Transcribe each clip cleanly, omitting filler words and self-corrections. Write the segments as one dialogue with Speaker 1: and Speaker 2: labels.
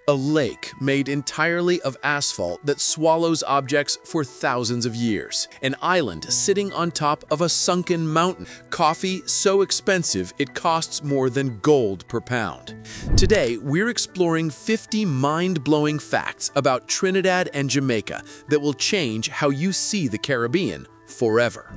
Speaker 1: A lake made entirely of asphalt that swallows objects for thousands of years. An island sitting on top of a sunken mountain. Coffee so expensive it costs more than gold per pound. Today, we're exploring 50 mind-blowing facts about Trinidad and Jamaica that will change how you see the Caribbean forever.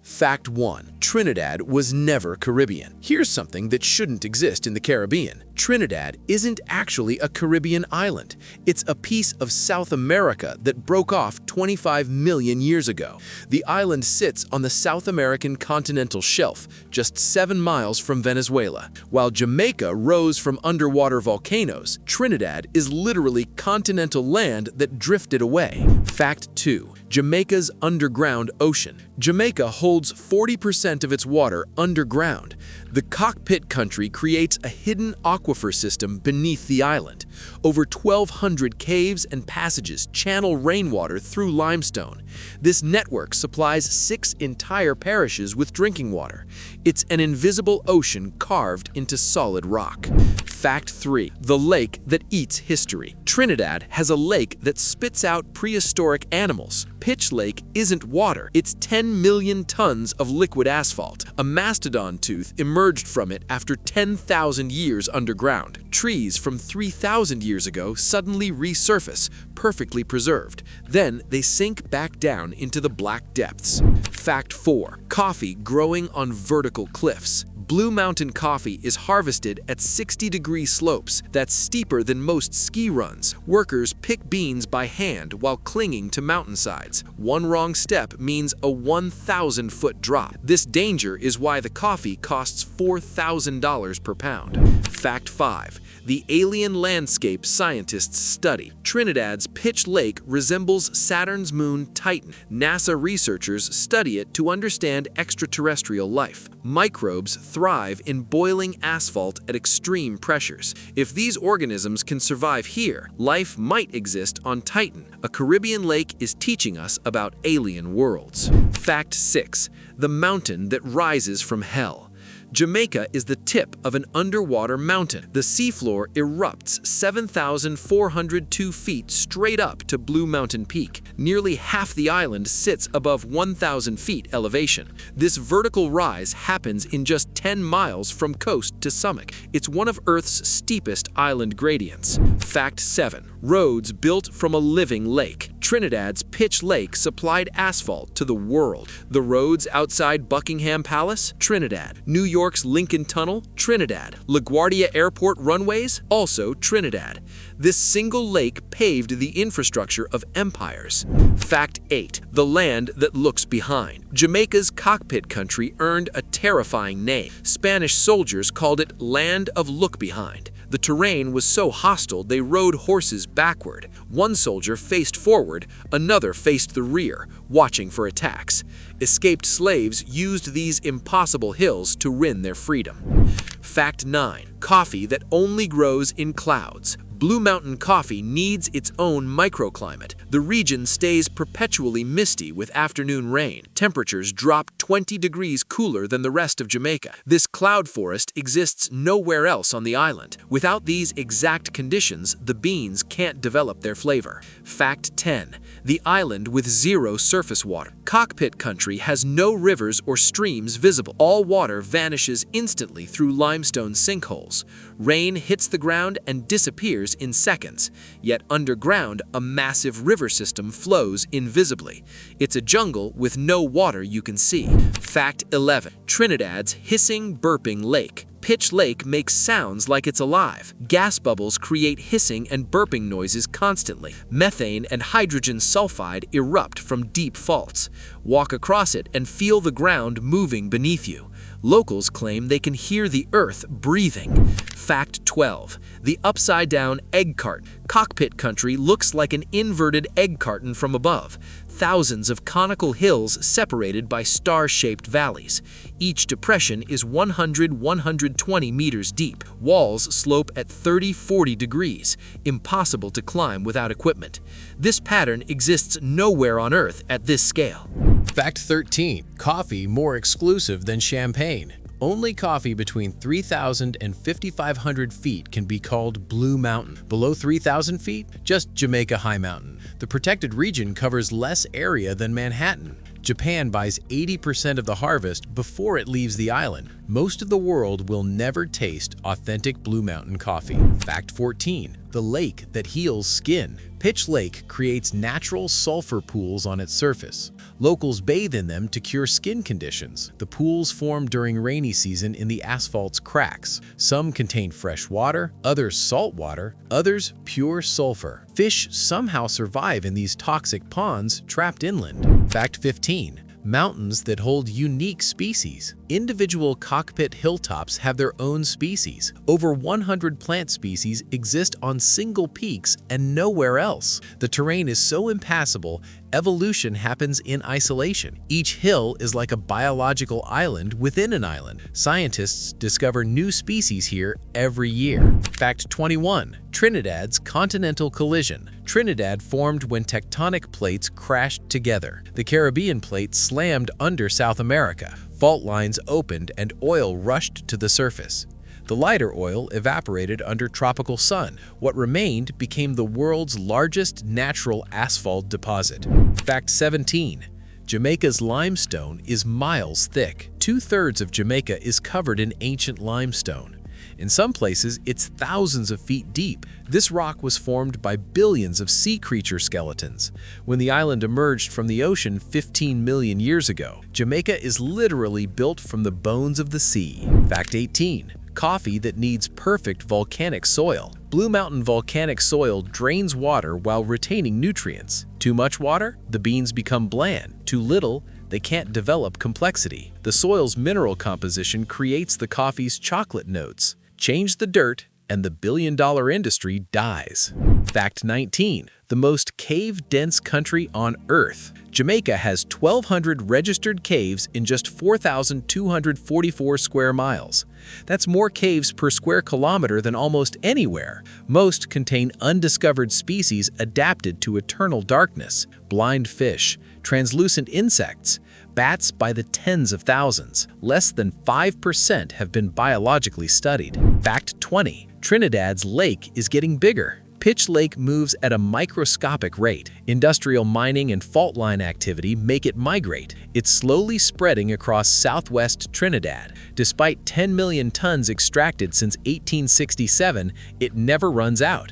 Speaker 1: Fact 1. Trinidad was never Caribbean. Here's something that shouldn't exist in the Caribbean. Trinidad isn't actually a Caribbean island. It's a piece of South America that broke off 25 million years ago. The island sits on the South American continental shelf, just 7 miles from Venezuela. While Jamaica rose from underwater volcanoes, Trinidad is literally continental land that drifted away. Fact 2. Jamaica's underground ocean. Jamaica holds 40% of its water underground. The cockpit country creates a hidden aquifer system beneath the island. Over 1,200 caves and passages channel rainwater through limestone. This network supplies 6 entire parishes with drinking water. It's an invisible ocean carved into solid rock. Fact 3. The lake that eats history. Trinidad has a lake that spits out prehistoric animals. Pitch Lake isn't water, it's 10 million tons of liquid asphalt. A mastodon tooth emerged from it after 10,000 years underground. Trees from 3,000 years ago suddenly resurface, perfectly preserved. Then they sink back down into the black depths. Fact 4. Coffee growing on vertical cliffs. Blue Mountain coffee is harvested at 60-degree slopes that's steeper than most ski runs. Workers pick beans by hand while clinging to mountainsides. One wrong step means a 1,000-foot drop. This danger is why the coffee costs $4,000 per pound. Fact 5. The alien landscape scientists study. Trinidad's Pitch Lake resembles Saturn's moon Titan. NASA researchers study it to understand extraterrestrial life. Microbes thrive in boiling asphalt at extreme pressures. If these organisms can survive here, life might exist on Titan. A Caribbean lake is teaching us about alien worlds. Fact 6. The mountain that rises from hell. Jamaica is the tip of an underwater mountain. The seafloor erupts 7,402 feet straight up to Blue Mountain Peak. Nearly half the island sits above 1,000 feet elevation. This vertical rise happens in just 10 miles from coast to summit. It's one of Earth's steepest island gradients. Fact 7. Roads built from a living lake. Trinidad's Pitch Lake supplied asphalt to the world. The roads outside Buckingham Palace, Trinidad. New York's Lincoln Tunnel, Trinidad. LaGuardia Airport runways, also Trinidad. This single lake paved the infrastructure of empires. Fact 8. The land that looks behind. Jamaica's cockpit country earned a terrifying name. Spanish soldiers called it Land of Look Behind. The terrain was so hostile they rode horses backward. One soldier faced forward, another faced the rear, watching for attacks. Escaped slaves used these impossible hills to win their freedom. Fact 9. Coffee that only grows in clouds. Blue Mountain coffee needs its own microclimate. The region stays perpetually misty with afternoon rain. Temperatures drop 20 degrees cooler than the rest of Jamaica. This cloud forest exists nowhere else on the island. Without these exact conditions, the beans can't develop their flavor. Fact 10. The island with zero surface water. Cockpit country has no rivers or streams visible. All water vanishes instantly through limestone sinkholes. Rain hits the ground and disappears in seconds. Yet underground, a massive river system flows invisibly. It's a jungle with no water you can see. Fact 11. Trinidad's hissing, burping lake. Pitch Lake makes sounds like it's alive. Gas bubbles create hissing and burping noises constantly. Methane and hydrogen sulfide erupt from deep faults. Walk across it and feel the ground moving beneath you. Locals claim they can hear the earth breathing. Fact 12. The upside-down egg carton. Cockpit country looks like an inverted egg carton from above. Thousands of conical hills separated by star-shaped valleys. Each depression is 120 meters deep. Walls slope at 30-40 degrees, impossible to climb without equipment. This pattern exists nowhere on Earth at this scale.
Speaker 2: Fact 13. Coffee more exclusive than champagne.
Speaker 1: Only coffee between 3,000 and 5,500 feet can be called Blue Mountain. Below 3,000 feet, just Jamaica High Mountain. The protected region covers less area than Manhattan. Japan buys 80% of the harvest before it leaves the island. Most of the world will never taste authentic Blue Mountain coffee. Fact 14. The lake that heals skin. Pitch Lake creates natural sulfur pools on its surface. Locals bathe in them to cure skin conditions. The pools form during rainy season in the asphalt's cracks. Some contain fresh water, others salt water, others pure sulfur. Fish somehow survive in these toxic ponds trapped inland. Fact 15. Mountains that hold unique species. Individual cockpit hilltops have their own species. Over 100 plant species exist on single peaks and nowhere else. The terrain is so impassable, evolution happens in isolation. Each hill is like a biological island within an island. Scientists discover new species here every year. Fact 21. Trinidad's continental collision. Trinidad formed when tectonic plates crashed together. The Caribbean plate slammed under South America. Fault lines opened and oil rushed to the surface. The lighter oil evaporated under tropical sun. What remained became the world's largest natural asphalt deposit. Fact 17. Jamaica's limestone is miles thick. 2/3 of Jamaica is covered in ancient limestone. In some places, it's thousands of feet deep. This rock was formed by billions of sea creature skeletons. When the island emerged from the ocean 15 million years ago, Jamaica is literally built from the bones of the sea. Fact 18. Coffee that needs perfect volcanic soil. Blue Mountain volcanic soil drains water while retaining nutrients. Too much water? The beans become bland. Too little? They can't develop complexity. The soil's mineral composition creates the coffee's chocolate notes. Change the dirt, and the billion-dollar industry dies. Fact 19. The most cave-dense country on Earth. Jamaica has 1,200 registered caves in just 4,244 square miles. That's more caves per square kilometer than almost anywhere. Most contain undiscovered species adapted to eternal darkness, blind fish, translucent insects, bats by the tens of thousands. Less than 5% have been biologically studied. Fact 20. Trinidad's lake is getting bigger. Pitch Lake moves at a microscopic rate. Industrial mining and fault line activity make it migrate. It's slowly spreading across southwest Trinidad. Despite 10 million tons extracted since 1867, it never runs out.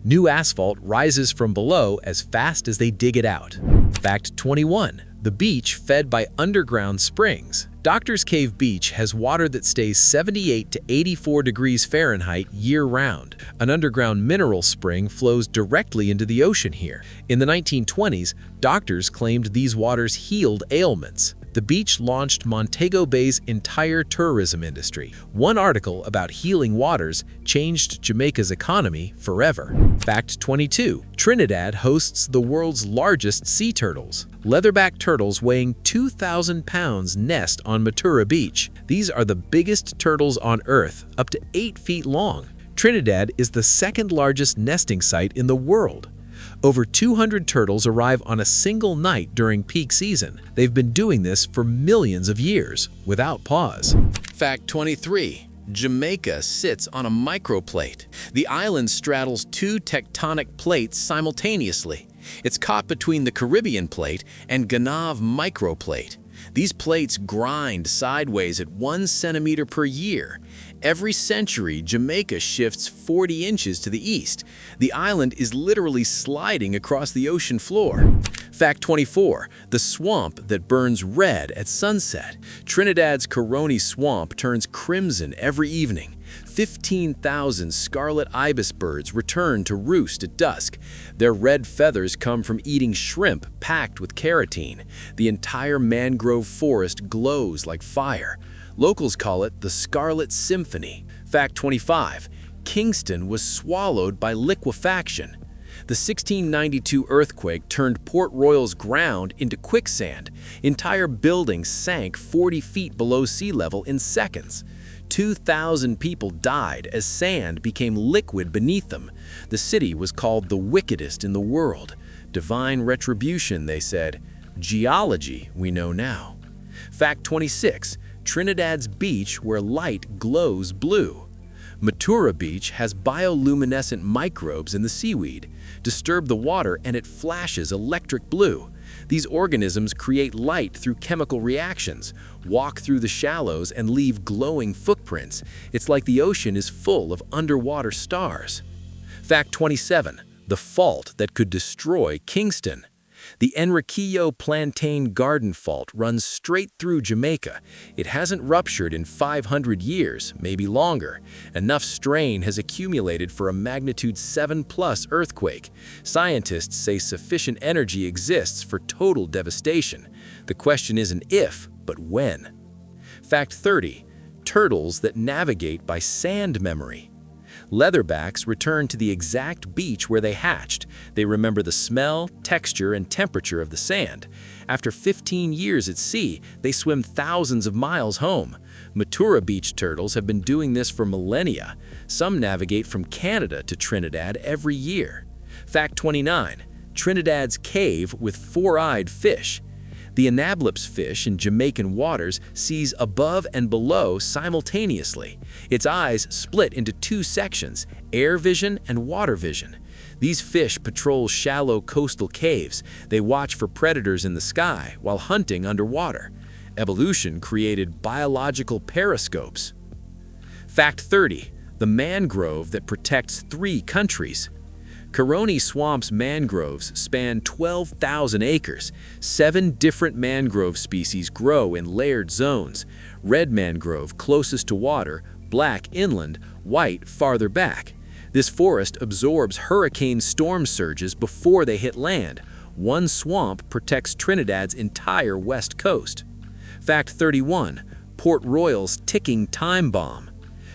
Speaker 1: New asphalt rises from below as fast as they dig it out. Fact 21. The beach fed by underground springs. Doctor's Cave Beach has water that stays 78 to 84 degrees Fahrenheit year-round. An underground mineral spring flows directly into the ocean here. In the 1920s, doctors claimed these waters healed ailments. The beach launched Montego Bay's entire tourism industry. One article about healing waters changed Jamaica's economy forever. Fact 22. Trinidad hosts the world's largest sea turtles. Leatherback turtles weighing 2,000 pounds nest on Matura Beach. These are the biggest turtles on Earth, up to 8 feet long. Trinidad is the second largest nesting site in the world. Over 200 turtles arrive on a single night during peak season. They've been doing this for millions of years, without pause. Fact 23. Jamaica sits on a microplate. The island straddles two tectonic plates simultaneously. It's caught between the Caribbean plate and Ganav microplate. These plates grind sideways at 1 centimeter per year. Every century, Jamaica shifts 40 inches to the east. The island is literally sliding across the ocean floor. Fact 24. The swamp that burns red at sunset. Trinidad's Coroni Swamp turns crimson every evening. 15,000 scarlet ibis birds return to roost at dusk. Their red feathers come from eating shrimp packed with carotene. The entire mangrove forest glows like fire. Locals call it the Scarlet Symphony. Fact 25. Kingston was swallowed by liquefaction. The 1692 earthquake turned Port Royal's ground into quicksand. Entire buildings sank 40 feet below sea level in seconds. 2,000 people died as sand became liquid beneath them. The city was called the wickedest in the world. Divine retribution, they said. Geology, we know now. Fact 26. Trinidad's beach where light glows blue. Matura Beach has bioluminescent microbes in the seaweed. Disturb the water and it flashes electric blue. These organisms create light through chemical reactions, walk through the shallows and leave glowing footprints. It's like the ocean is full of underwater stars. Fact 27. The fault that could destroy Kingston. The Enriquillo Plantain Garden Fault runs straight through Jamaica. It hasn't ruptured in 500 years, maybe longer. Enough strain has accumulated for a magnitude 7+ earthquake. Scientists say sufficient energy exists for total devastation. The question isn't if, but when. Fact 30. Turtles that navigate by sand memory. Leatherbacks return to the exact beach where they hatched. They remember the smell, texture, and temperature of the sand. After 15 years at sea, they swim thousands of miles home. Matura Beach turtles have been doing this for millennia. Some navigate from Canada to Trinidad every year. Fact 29. Trinidad's cave with four-eyed fish. The anableps fish in Jamaican waters sees above and below simultaneously. Its eyes split into two sections, air vision and water vision. These fish patrol shallow coastal caves. They watch for predators in the sky while hunting underwater. Evolution created biological periscopes. Fact 30. The mangrove that protects 3 countries. Caroni Swamp's mangroves span 12,000 acres. 7 different mangrove species grow in layered zones. Red mangrove closest to water, black inland, white farther back. This forest absorbs hurricane storm surges before they hit land. One swamp protects Trinidad's entire west coast. Fact 31. Port Royal's ticking time bomb.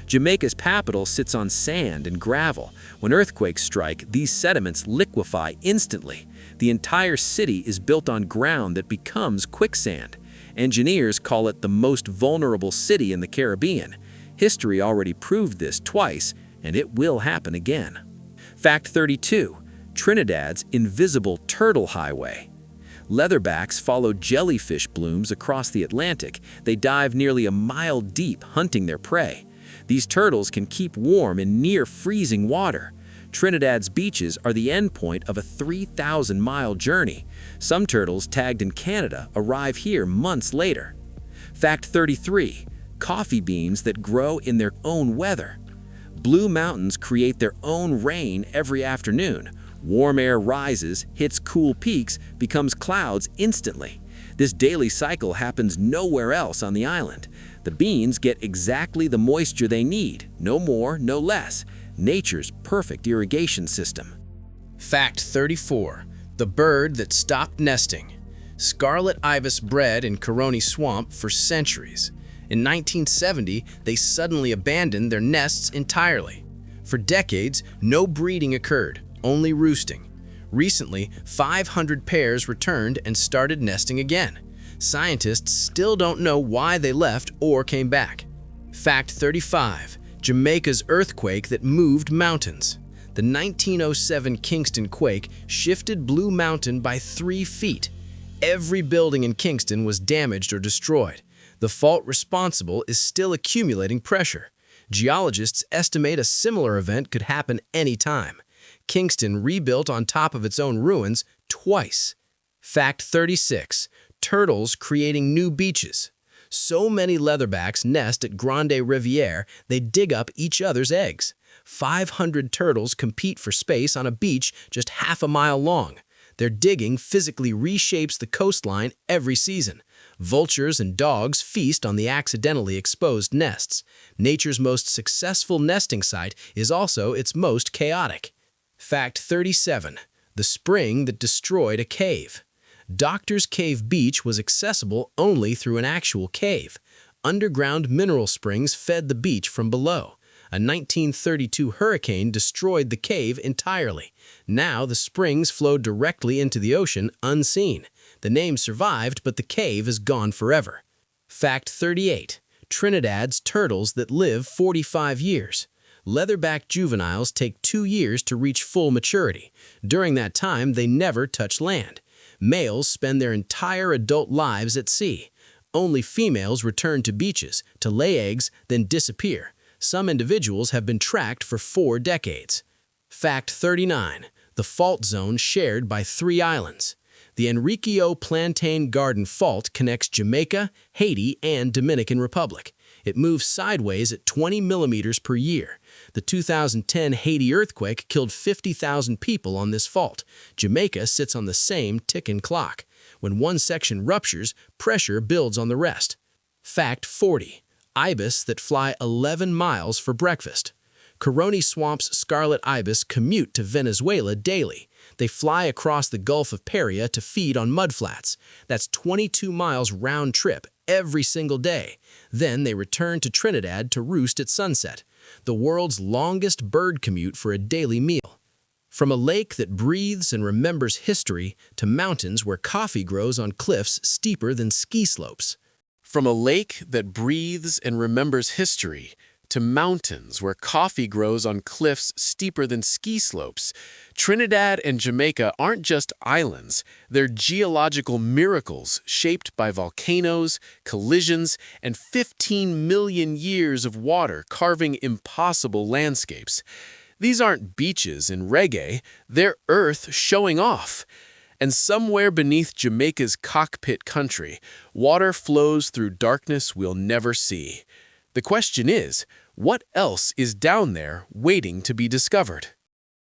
Speaker 1: Jamaica's capital sits on sand and gravel. When earthquakes strike, these sediments liquefy instantly. The entire city is built on ground that becomes quicksand. Engineers call it the most vulnerable city in the Caribbean. History already proved this twice, and it will happen again. Fact 32. Trinidad's invisible turtle highway. Leatherbacks follow jellyfish blooms across the Atlantic. They dive nearly a mile deep hunting their prey. These turtles can keep warm in near-freezing water. Trinidad's beaches are the endpoint of a 3,000-mile journey. Some turtles tagged in Canada arrive here months later. Fact 33. Coffee beans that grow in their own weather. Blue mountains create their own rain every afternoon. Warm air rises, hits cool peaks, becomes clouds instantly. This daily cycle happens nowhere else on the island. The beans get exactly the moisture they need, no more, no less. Nature's perfect irrigation system.
Speaker 2: Fact 34. The bird that stopped nesting. Scarlet ibis bred in Caroni Swamp for centuries. In 1970, they suddenly abandoned their nests entirely. For decades, no breeding occurred, only roosting. Recently, 500 pairs returned and started nesting again. Scientists still don't know why they left or came back. Fact 35. Jamaica's earthquake that moved mountains. The 1907 Kingston quake shifted Blue Mountain by 3 feet. Every building in Kingston was damaged or destroyed. The fault responsible is still accumulating pressure. Geologists estimate a similar event could happen any time. Kingston rebuilt on top of its own ruins twice. Fact 36. Turtles creating new beaches. So many leatherbacks nest at Grande Riviere, they dig up each other's eggs. 500 turtles compete for space on a beach just half a mile long. Their digging physically reshapes the coastline every season. Vultures and dogs feast on the accidentally exposed nests. Nature's most successful nesting site is also its most chaotic. Fact 37. The spring that destroyed a cave. Doctor's Cave Beach was accessible only through an actual cave. Underground mineral springs fed the beach from below. A 1932 hurricane destroyed the cave entirely. Now the springs flow directly into the ocean unseen. The name survived, but the cave is gone forever. Fact 38. Trinidad's turtles that live 45 years. Leatherback juveniles take 2 years to reach full maturity. During that time, they never touch land. Males spend their entire adult lives at sea. Only females return to beaches to lay eggs, then disappear. Some individuals have been tracked for 4 decades. Fact 39. The fault zone shared by 3 islands. The Enriquillo Plantain Garden Fault connects Jamaica, Haiti, and Dominican Republic. It moves sideways at 20 millimeters per year. The 2010 Haiti earthquake killed 50,000 people on this fault. Jamaica sits on the same ticking clock. When one section ruptures, pressure builds on the rest. Fact 40. Ibis that fly 11 miles for breakfast. Caroni Swamp's scarlet ibis commute to Venezuela daily. They fly across the Gulf of Paria to feed on mudflats. That's 22 miles round trip every single day. Then they return to Trinidad to roost at sunset. The world's longest bird commute for a daily meal. From a lake that breathes and remembers history to mountains where coffee grows on cliffs steeper than ski slopes.
Speaker 1: From a lake that breathes and remembers history to mountains where coffee grows on cliffs steeper than ski slopes, Trinidad and Jamaica aren't just islands, they're geological miracles shaped by volcanoes, collisions, and 15 million years of water carving impossible landscapes. These aren't beaches in reggae, they're Earth showing off. And somewhere beneath Jamaica's cockpit country, water flows through darkness we'll never see. The question is, what else is down there waiting to be discovered?